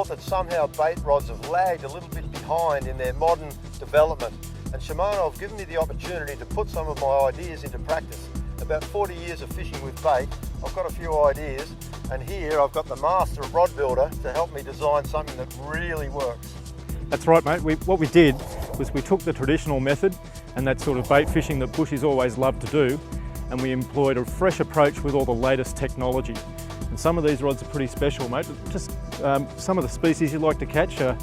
thought that somehow bait rods have lagged a little bit behind in their modern development. And Shimano have given me the opportunity to put some of my ideas into practice. About 40 years of fishing with bait, I've got a few ideas, and here I've got the master of rod builder to help me design something that really works. That's right, mate. What we did was we took the traditional method and that sort of bait fishing that Bushy's always loved to do, and we employed a fresh approach with all the latest technology. And some of these rods are pretty special, mate. Just some of the species you like to catch are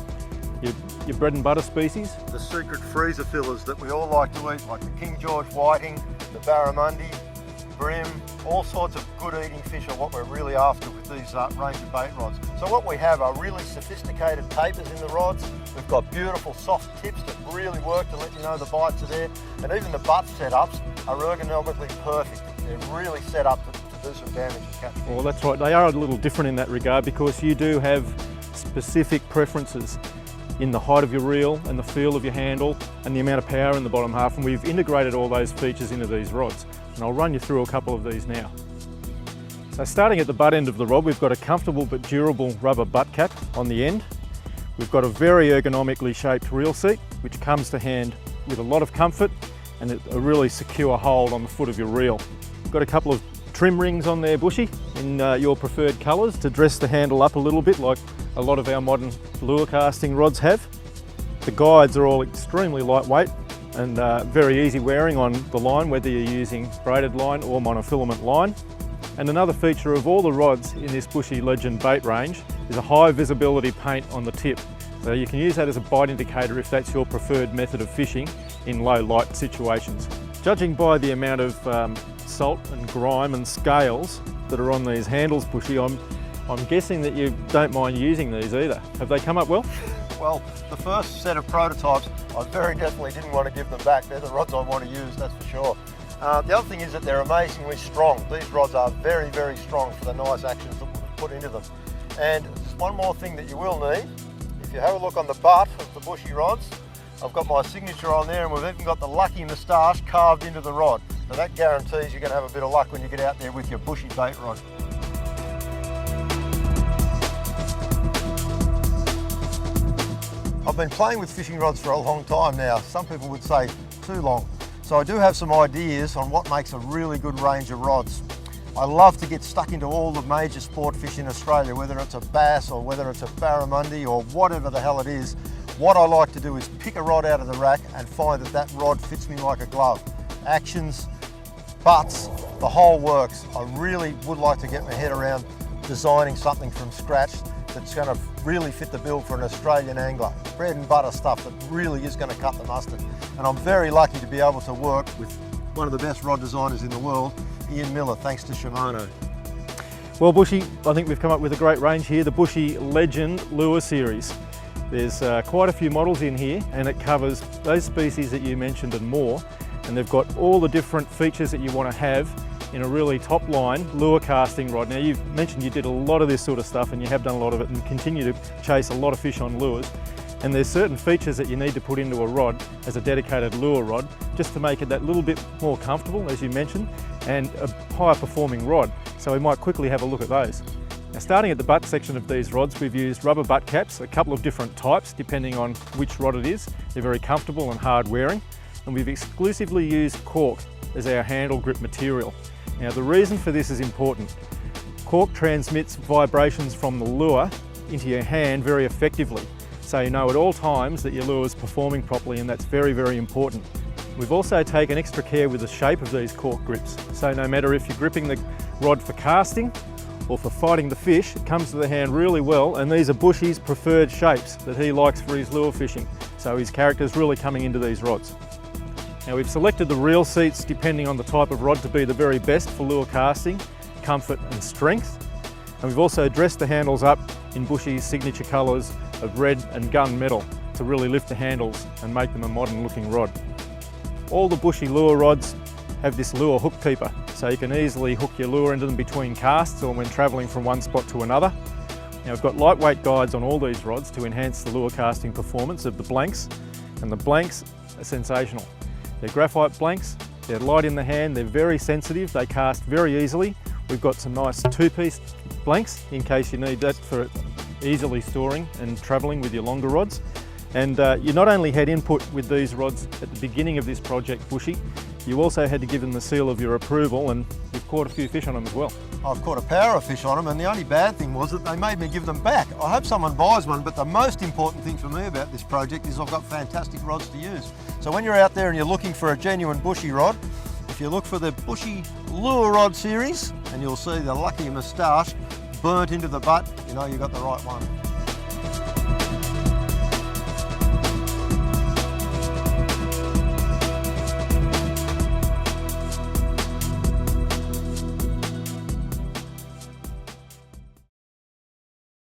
your bread and butter species. The secret freezer fillers that we all like to eat, like the King George whiting, the barramundi, brim, all sorts of good eating fish are what we're really after with these range of bait rods. So what we have are really sophisticated tapers in the rods. We've got beautiful soft tips that really work to let you know the bites are there. And even the butt setups are ergonomically perfect. They're really set up to do some damage and catch fish. Well, that's right. They are a little different in that regard because you do have specific preferences in the height of your reel and the feel of your handle and the amount of power in the bottom half, and we've integrated all those features into these rods. And I'll run you through a couple of these now. So starting at the butt end of the rod, we've got a comfortable but durable rubber butt cap on the end. We've got a very ergonomically shaped reel seat, which comes to hand with a lot of comfort and a really secure hold on the foot of your reel. We've got a couple of trim rings on there, Bushy, in your preferred colours to dress the handle up a little bit like a lot of our modern lure casting rods have. The guides are all extremely lightweight and very easy wearing on the line, whether you're using braided line or monofilament line. And another feature of all the rods in this Bushy Legend bait range is a high visibility paint on the tip. So you can use that as a bite indicator if that's your preferred method of fishing in low light situations. Judging by the amount of salt and grime and scales that are on these handles, Bushy, I'm guessing that you don't mind using these either. Have they come up well? Well, the first set of prototypes, I very definitely didn't want to give them back. They're the rods I want to use, that's for sure. The other thing is that they're amazingly strong. These rods are very, very strong for the nice actions that we've put into them. And just one more thing that you will need, if you have a look on the butt of the Bushy rods, I've got my signature on there, and we've even got the lucky moustache carved into the rod. So that guarantees you're going to have a bit of luck when you get out there with your Bushy bait rod. I've been playing with fishing rods for a long time now. Some people would say too long. So I do have some ideas on what makes a really good range of rods. I love to get stuck into all the major sport fish in Australia, whether it's a bass or whether it's a barramundi or whatever the hell it is. What I like to do is pick a rod out of the rack and find that that rod fits me like a glove. Actions, butts, the whole works. I really would like to get my head around designing something from scratch that's going to really fit the bill for an Australian angler. Bread and butter stuff that really is going to cut the mustard. And I'm very lucky to be able to work with one of the best rod designers in the world, Ian Miller, thanks to Shimano. Well, Bushy, I think we've come up with a great range here, the Bushy Legend Lure Series. There's quite a few models in here, and it covers those species that you mentioned and more. And they've got all the different features that you want to have in a really top line lure casting rod. Now, you've mentioned you did a lot of this sort of stuff, and you have done a lot of it and continue to chase a lot of fish on lures. And there's certain features that you need to put into a rod as a dedicated lure rod just to make it that little bit more comfortable, as you mentioned, and a higher performing rod. So we might quickly have a look at those. Now, starting at the butt section of these rods, we've used rubber butt caps, a couple of different types depending on which rod it is. They're very comfortable and hard wearing. And we've exclusively used cork as our handle grip material. Now, the reason for this is important. Cork transmits vibrations from the lure into your hand very effectively, so you know at all times that your lure is performing properly, and that's very, very important. We've also taken extra care with the shape of these cork grips, so no matter if you're gripping the rod for casting or for fighting the fish, it comes to the hand really well, and these are Bushy's preferred shapes that he likes for his lure fishing, so his character's really coming into these rods. Now, we've selected the reel seats depending on the type of rod to be the very best for lure casting, comfort and strength. And we've also dressed the handles up in Bushy's signature colours of red and gunmetal to really lift the handles and make them a modern looking rod. All the Bushy lure rods have this lure hook keeper, so you can easily hook your lure into them between casts or when travelling from one spot to another. Now, we've got lightweight guides on all these rods to enhance the lure casting performance of the blanks, and the blanks are sensational. They're graphite blanks, they're light in the hand, they're very sensitive, they cast very easily. We've got some nice two-piece blanks in case you need that for easily storing and travelling with your longer rods. And you not only had input with these rods at the beginning of this project, Bushy, you also had to give them the seal of your approval, and you've caught a few fish on them as well. I've caught a power of fish on them, and the only bad thing was that they made me give them back. I hope someone buys one, but the most important thing for me about this project is I've got fantastic rods to use. So when you're out there and you're looking for a genuine Bushy rod, if you look for the Bushy Lure Rod series, and you'll see the lucky moustache burnt into the butt, you know you got the right one.